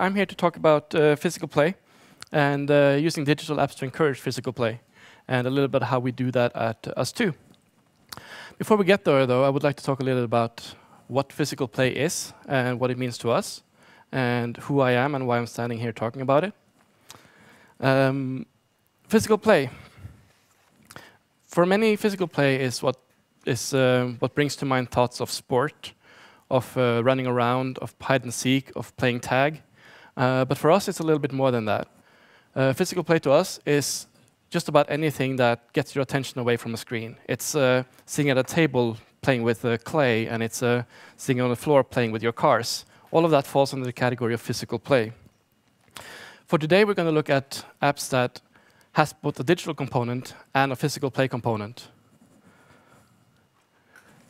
I'm here to talk about physical play and using digital apps to encourage physical play, and a little bit how we do that at ustwo. Before we get there, though, I would like to talk a little about what physical play is and what it means to us, and who I am and why I'm standing here talking about it. Physical play. For many, physical play is what brings to mind thoughts of sport, of running around, of hide and seek, of playing tag. But for us, it's a little bit more than that. Physical play to us is just about anything that gets your attention away from a screen. It's sitting at a table playing with clay, and it's sitting on the floor playing with your cars. All of that falls under the category of physical play. For today, we're going to look at apps that has both a digital component and a physical play component.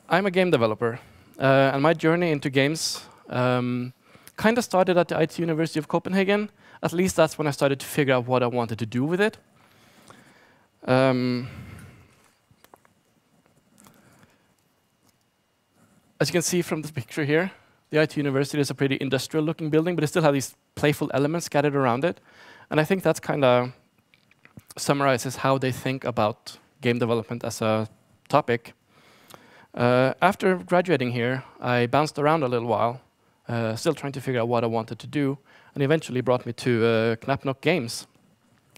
I'm a game developer, and my journey into games kind of started at the IT University of Copenhagen. At least that's when I started to figure out what I wanted to do with it. As you can see from this picture here, the IT University is a pretty industrial-looking building, but it still has these playful elements scattered around it. And I think that's kind of summarizes how they think about game development as a topic. After graduating here, I bounced around a little while, still trying to figure out what I wanted to do, and eventually brought me to Knapnock Games.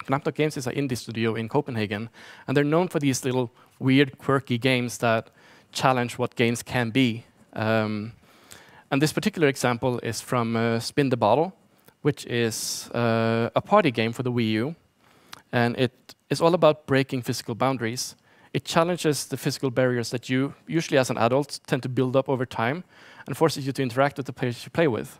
Knapnock Games is an indie studio in Copenhagen, and they're known for these little weird, quirky games that challenge what games can be. And this particular example is from Spin the Bottle, which is a party game for the Wii U. And it is all about breaking physical boundaries. It challenges the physical barriers that you, usually as an adult, tend to build up over time and forces you to interact with the players you play with.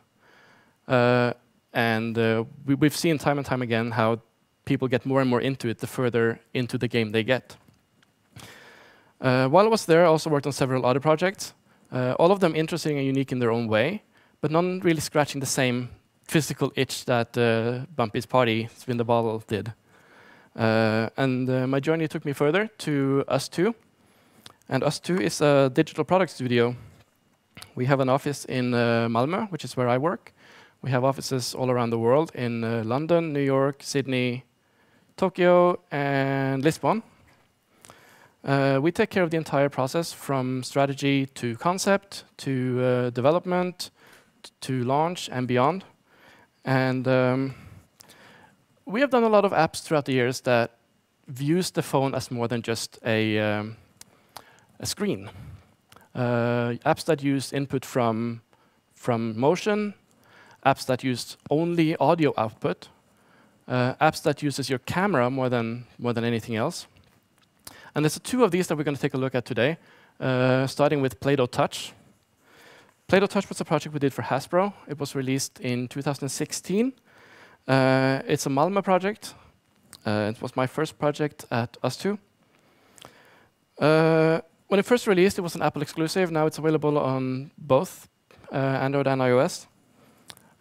We've seen time and time again how people get more and more into it the further into the game they get. While I was there, I also worked on several other projects, all of them interesting and unique in their own way, but none really scratching the same physical itch that Bumpy's Party, Spin the Bottle, did. My journey took me further to ustwo. And ustwo is a digital product studio. We have an office in Malmö, which is where I work. We have offices all around the world in London, New York, Sydney, Tokyo, and Lisbon. We take care of the entire process from strategy to concept, to development, to launch and beyond. And we have done a lot of apps throughout the years that views the phone as more than just a screen. Apps that use input from motion, apps that use only audio output, apps that uses your camera more than anything else. And there's two of these that we're going to take a look at today, starting with Plato Touch. Plato Touch was a project we did for Hasbro. It was released in 2016. It's a Malmö project. It was my first project at ustwo. When it first released, it was an Apple exclusive. Now it's available on both Android and iOS.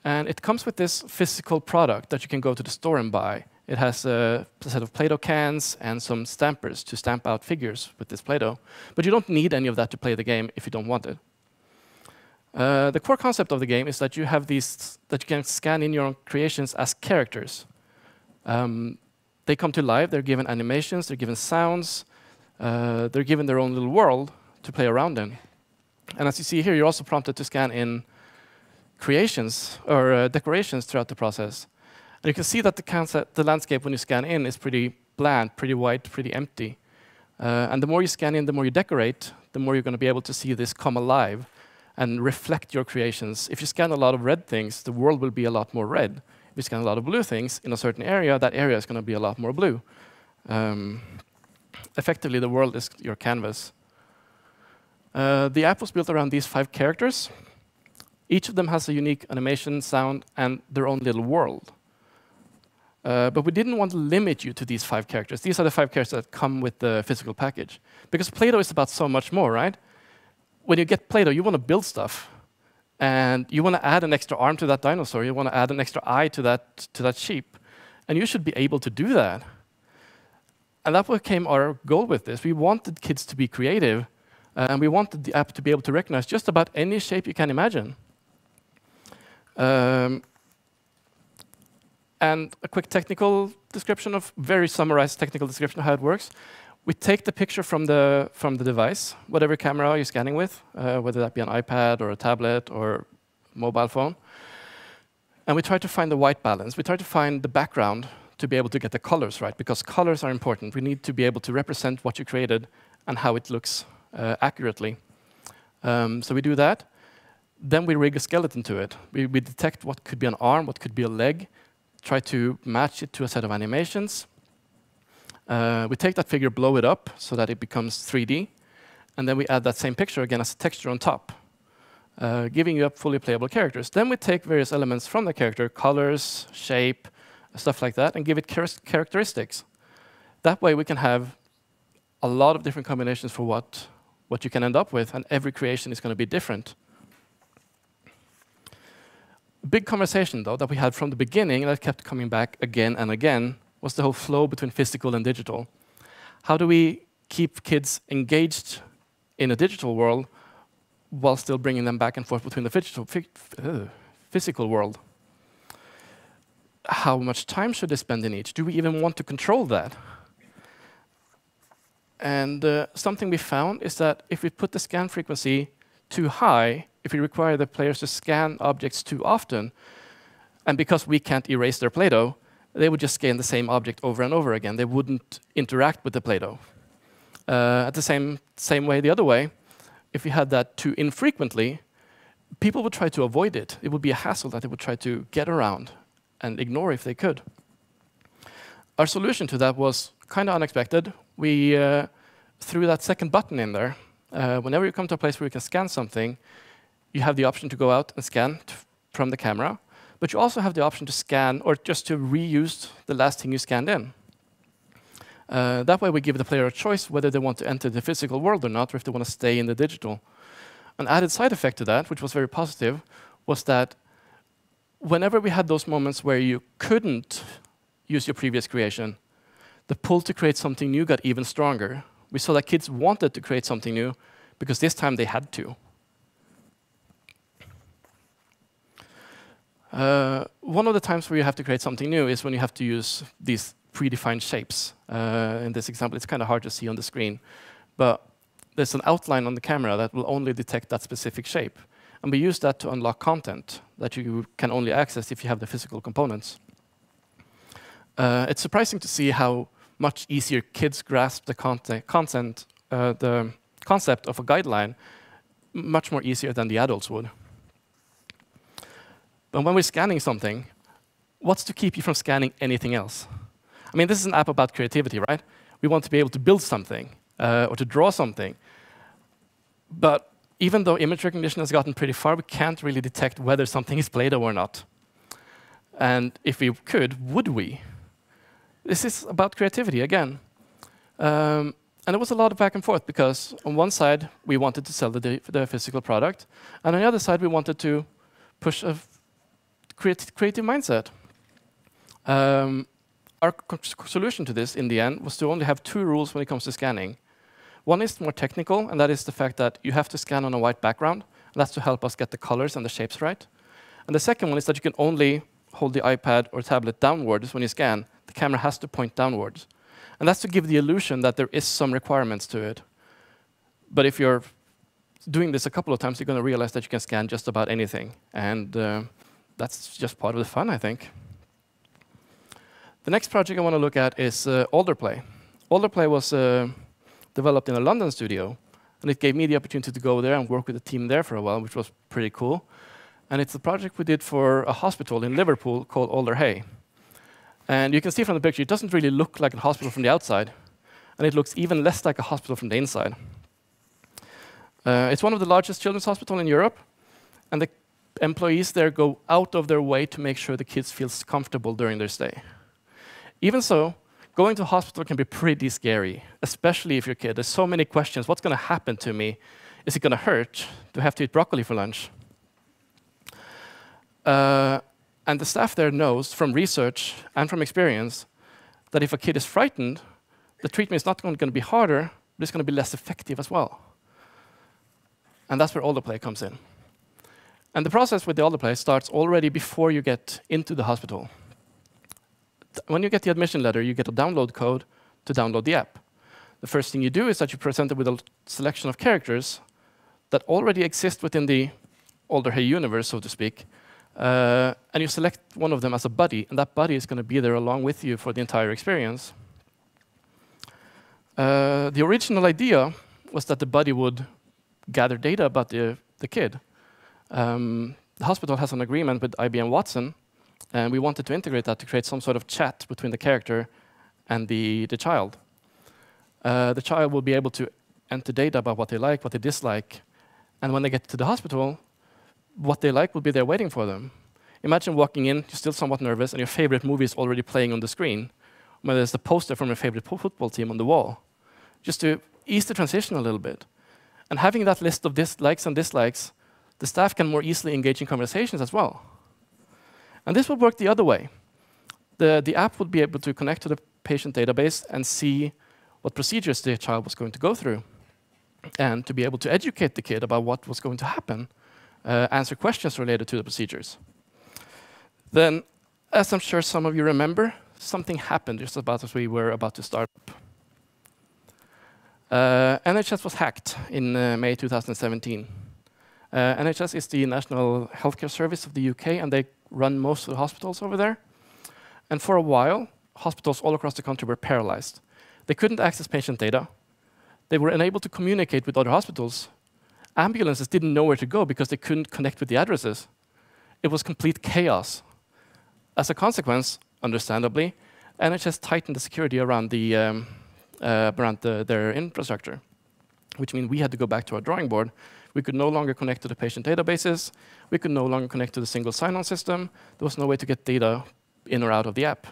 And it comes with this physical product that you can go to the store and buy. It has a set of Play-Doh cans and some stampers to stamp out figures with this Play-Doh. But you don't need any of that to play the game if you don't want it. The core concept of the game is that you have these that you can scan in your own creations as characters. They come to life. They're given animations. They're given sounds. They're given their own little world to play around in. And as you see here, you're also prompted to scan in creations or decorations throughout the process. And you can see that the landscape when you scan in is pretty bland, pretty white, pretty empty. And the more you scan in, the more you decorate, the more you're going to be able to see this come alive and reflect your creations. If you scan a lot of red things, the world will be a lot more red. If you scan a lot of blue things in a certain area, that area is going to be a lot more blue. Effectively, the world is your canvas. The app was built around these 5 characters. Each of them has a unique animation, sound, and their own little world. But we didn't want to limit you to these 5 characters. These are the 5 characters that come with the physical package. Because Play-Doh is about so much more, right? When you get Play-Doh, you want to build stuff. And you want to add an extra arm to that dinosaur. You want to add an extra eye to that sheep. And you should be able to do that. And that became our goal with this. We wanted kids to be creative. And we wanted the app to be able to recognize just about any shape you can imagine. And a quick technical description of, very summarized technical description of how it works. We take the picture from the device, whatever camera you're scanning with, whether that be an iPad or a tablet or mobile phone. And we try to find the white balance. We try to find the background to be able to get the colors right, because colors are important. We need to be able to represent what you created and how it looks accurately. So we do that. Then we rig a skeleton to it. We detect what could be an arm, what could be a leg, try to match it to a set of animations. We take that figure, blow it up so that it becomes 3D, and then we add that same picture again as a texture on top, giving you up fully playable characters. Then we take various elements from the character, colors, shape, stuff like that, and give it characteristics. That way we can have a lot of different combinations for what you can end up with, and every creation is going to be different. Big conversation, though, that we had from the beginning that kept coming back again and again was the whole flow between physical and digital. How do we keep kids engaged in a digital world while still bringing them back and forth between the physical world? How much time should they spend in each? Do we even want to control that? And something we found is that if we put the scan frequency too high, if we require the players to scan objects too often, and because we can't erase their Play-Doh, they would just scan the same object over and over again. They wouldn't interact with the Play-Doh. At the same way, the other way, if we had that too infrequently, people would try to avoid it. It would be a hassle that they would try to get around and ignore if they could. Our solution to that was kind of unexpected. We threw that second button in there. Whenever you come to a place where you can scan something, you have the option to go out and scan from the camera, but you also have the option to scan or just to reuse the last thing you scanned in. That way we give the player a choice whether they want to enter the physical world or not, or if they want to stay in the digital. An added side effect to that, which was very positive, was that whenever we had those moments where you couldn't use your previous creation, the pull to create something new got even stronger. We saw that kids wanted to create something new because this time they had to. One of the times where you have to create something new is when you have to use these predefined shapes. In this example, it's kind of hard to see on the screen, but there's an outline on the camera that will only detect that specific shape. And we use that to unlock content that you can only access if you have the physical components. It's surprising to see how much easier kids grasp the concept of a guideline, much more easier than the adults would. But when we're scanning something, what's to keep you from scanning anything else? I mean, this is an app about creativity, right? We want to be able to build something or to draw something. But even though image recognition has gotten pretty far, we can't really detect whether something is Play-Doh or not. And if we could, would we? This is about creativity again. And there was a lot of back and forth because on one side, we wanted to sell the physical product. And on the other side, we wanted to push a creative mindset. Our solution to this in the end was to only have 2 rules when it comes to scanning. One is more technical, and that is the fact that you have to scan on a white background. And that's to help us get the colors and the shapes right. And the second one is that you can only hold the iPad or tablet downwards when you scan. The camera has to point downwards. And that's to give the illusion that there is some requirements to it. But if you're doing this a couple of times, you're going to realize that you can scan just about anything. And that's just part of the fun, I think. The next project I want to look at is Olderplay. Olderplay was developed in a London studio, and it gave me the opportunity to go there and work with the team there for a while, which was pretty cool. And it's a project we did for a hospital in Liverpool called Alderhay. And you can see from the picture, it doesn't really look like a hospital from the outside, and it looks even less like a hospital from the inside. It's one of the largest children's hospitals in Europe, and the employees there go out of their way to make sure the kids feel comfortable during their stay. Even so, going to a hospital can be pretty scary, especially if you're a kid. There's so many questions. What's going to happen to me? Is it going to hurt? Do I have to eat broccoli for lunch? And the staff there knows from research and from experience that if a kid is frightened, the treatment is not going to be harder, but it's going to be less effective as well. And that's where Olderplay comes in. And the process with the Olderplay starts already before you get into the hospital. when you get the admission letter, you get a download code to download the app. The first thing you do is that you present it with a selection of characters that already exist within the Older Hey universe, so to speak, and you select one of them as a buddy, and that buddy is going to be there along with you for the entire experience. The original idea was that the buddy would gather data about the kid. The hospital has an agreement with IBM Watson, and we wanted to integrate that to create some sort of chat between the character and the child. The child will be able to enter data about what they like, what they dislike, and when they get to the hospital, what they like will be there waiting for them. Imagine walking in, you're still somewhat nervous, and your favorite movie is already playing on the screen. When there's a poster from your favorite football team on the wall, just to ease the transition a little bit. And having that list of likes and dislikes, the staff can more easily engage in conversations as well. And this would work the other way. The app would be able to connect to the patient database and see what procedures the child was going to go through, and to be able to educate the kid about what was going to happen, answer questions related to the procedures. Then, as I'm sure some of you remember, something happened just about as we were about to start up. NHS was hacked in May 2017. NHS is the National Healthcare Service of the UK, and they run most of the hospitals over there. And for a while, hospitals all across the country were paralyzed. They couldn't access patient data. They were unable to communicate with other hospitals. Ambulances didn't know where to go because they couldn't connect with the addresses. It was complete chaos. As a consequence, understandably, NHS tightened the security around their infrastructure, which means we had to go back to our drawing board. We could no longer connect to the patient databases. We could no longer connect to the single sign-on system. There was no way to get data in or out of the app.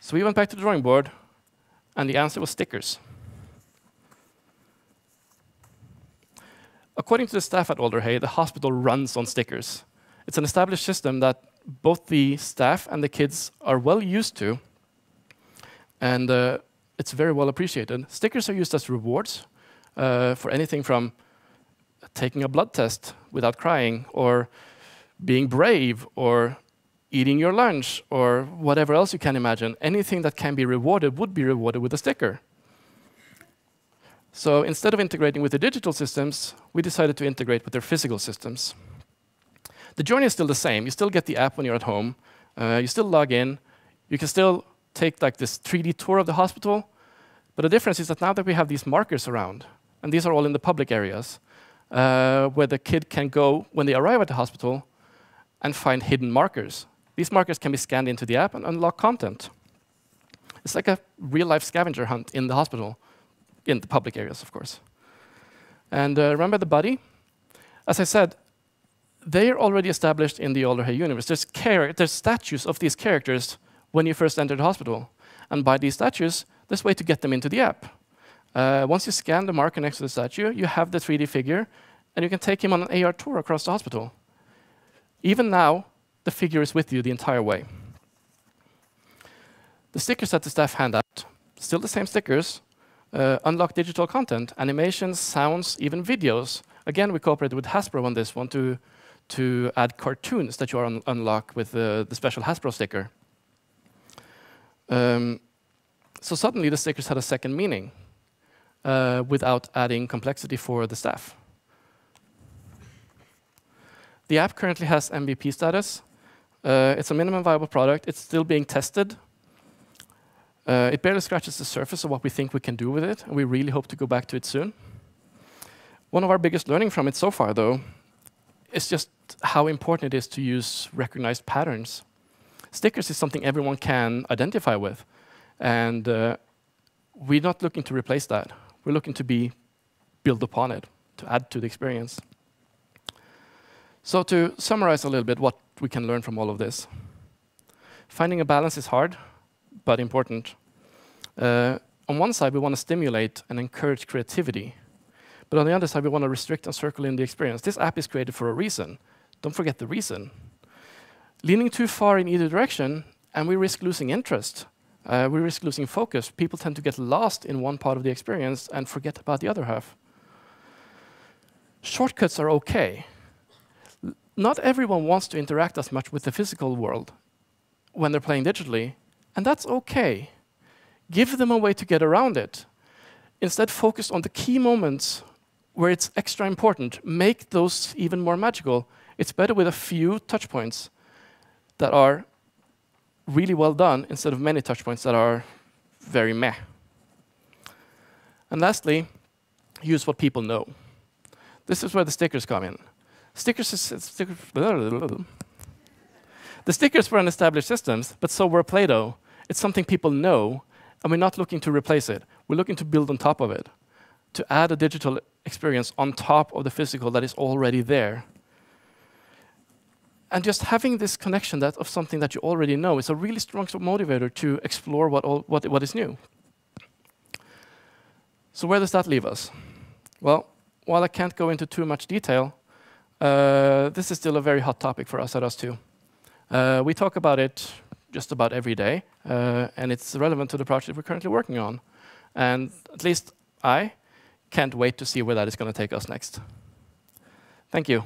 So we went back to the drawing board, and the answer was stickers. According to the staff at Older Hey, the hospital runs on stickers. It's an established system that both the staff and the kids are well used to, and it's very well appreciated. Stickers are used as rewards for anything from taking a blood test without crying, or being brave, or eating your lunch, or whatever else you can imagine. Anything that can be rewarded would be rewarded with a sticker. So instead of integrating with the digital systems, we decided to integrate with their physical systems. The journey is still the same. You still get the app when you're at home. You still log in. You can still take like this 3D tour of the hospital. But the difference is that now that we have these markers around, and these are all in the public areas, where the kid can go when they arrive at the hospital and find hidden markers. These markers can be scanned into the app and unlock content. It's like a real-life scavenger hunt in the hospital, in the public areas, of course. And remember the buddy? As I said, they're already established in the Older Hey universe. There's statues of these characters when you first enter the hospital. And by these statues, there's a way to get them into the app. Once you scan the marker next to the statue, you have the 3D figure, and you can take him on an AR tour across the hospital. Even now, the figure is with you the entire way. The stickers that the staff hand out, still the same stickers, unlock digital content, animations, sounds, even videos. Again, we cooperated with Hasbro on this one to add cartoons that you unlock with the special Hasbro sticker. So suddenly the stickers had a second meaning without adding complexity for the staff. The app currently has MVP status. It's a minimum viable product. It's still being tested. It barely scratches the surface of what we think we can do with it, and we really hope to go back to it soon. One of our biggest learning from it so far, though, is just how important it is to use recognized patterns. Stickers is something everyone can identify with, and we're not looking to replace that. We're looking to build upon it, to add to the experience. So to summarize a little bit what we can learn from all of this. Finding a balance is hard, but important. On one side, we want to stimulate and encourage creativity. But on the other side, we want to restrict and circle in the experience. This app is created for a reason. Don't forget the reason. Leaning too far in either direction, and we risk losing interest. We risk losing focus. People tend to get lost in one part of the experience and forget about the other half. Shortcuts are okay. Not everyone wants to interact as much with the physical world. when they're playing digitally, and that's okay. Give them a way to get around it. Instead, focus on the key moments where it's extra important. Make those even more magical. It's better with a few touch points that are really well done instead of many touch points that are very meh. And lastly, use what people know. This is where the stickers come in. The stickers were an established systems, but so were Plato. It's something people know, and we're not looking to replace it. We're looking to build on top of it, to add a digital experience on top of the physical that is already there. And just having this connection of something that you already know is a really strong motivator to explore what is new. So where does that leave us? Well, while I can't go into too much detail, this is still a very hot topic for us at ustwo. We talk about it just about every day, and it's relevant to the project we're currently working on. And at least I can't wait to see where that is going to take us next. Thank you.